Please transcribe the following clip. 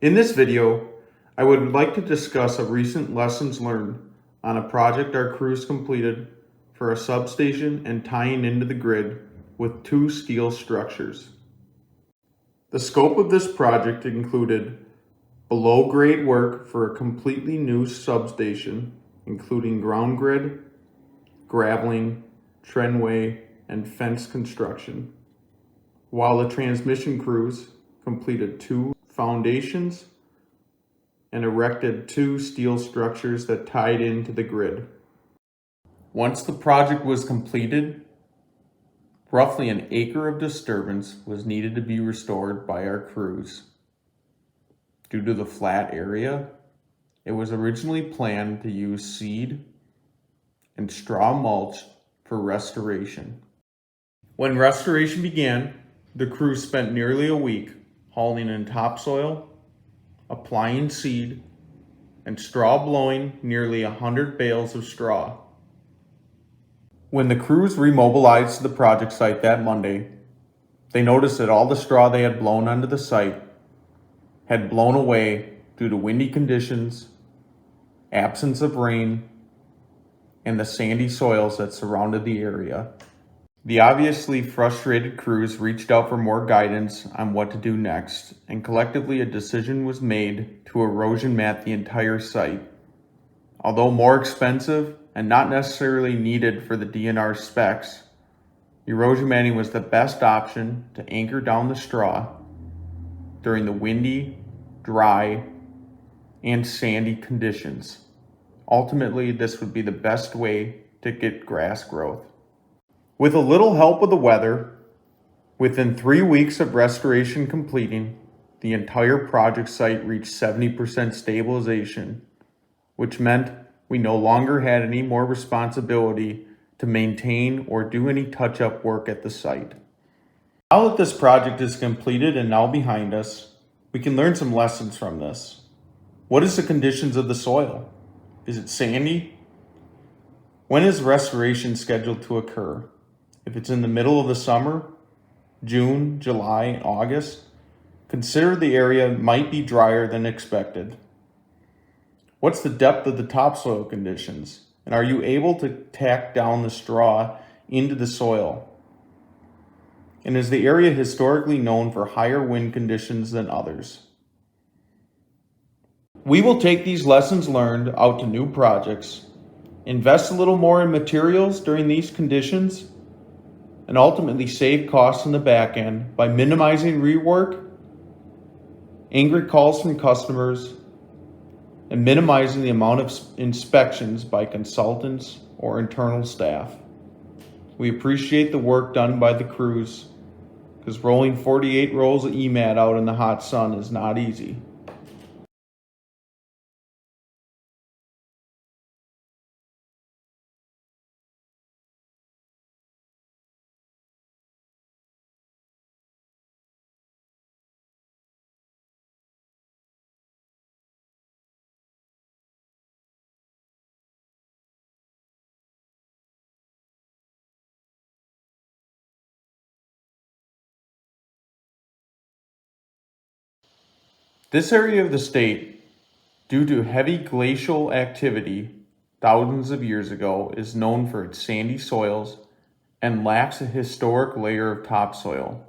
In this video, I would like to discuss a recent lessons learned on a project our crews completed for a substation and tying into the grid with two steel structures. The scope of this project included below grade work for a completely new substation, including ground grid, graveling, trenway, and fence construction, while the transmission crews completed two foundations and erected two steel structures that tied into the grid. Once the project was completed, roughly an acre of disturbance was needed to be restored by our crews. Due to the flat area, it was originally planned to use seed and straw mulch for restoration. When restoration began, the crew spent nearly a week hauling in topsoil, applying seed, and straw blowing nearly 100 bales of straw. When the crews remobilized to the project site that Monday, they noticed that all the straw they had blown onto the site had blown away due to windy conditions, absence of rain, and the sandy soils that surrounded the area. The obviously frustrated crews reached out for more guidance on what to do next, and collectively a decision was made to erosion mat the entire site. Although more expensive and not necessarily needed for the DNR specs, erosion matting was the best option to anchor down the straw during the windy, dry, and sandy conditions. Ultimately, this would be the best way to get grass growth. With a little help of the weather, within 3 weeks of restoration completing, the entire project site reached 70% stabilization, which meant we no longer had any more responsibility to maintain or do any touch-up work at the site. Now that this project is completed and now behind us, we can learn some lessons from this. What is the conditions of the soil? Is it sandy? When is restoration scheduled to occur? If it's in the middle of the summer, June, July, and August, consider the area might be drier than expected. What's the depth of the topsoil conditions? And are you able to tack down the straw into the soil? And is the area historically known for higher wind conditions than others? We will take these lessons learned out to new projects, invest a little more in materials during these conditions, and ultimately save costs in the back end by minimizing rework, angry calls from customers, and minimizing the amount of inspections by consultants or internal staff. We appreciate the work done by the crews, because rolling 48 rolls of EMAT out in the hot sun is not easy. This area of the state, due to heavy glacial activity thousands of years ago, is known for its sandy soils and lacks a historic layer of topsoil.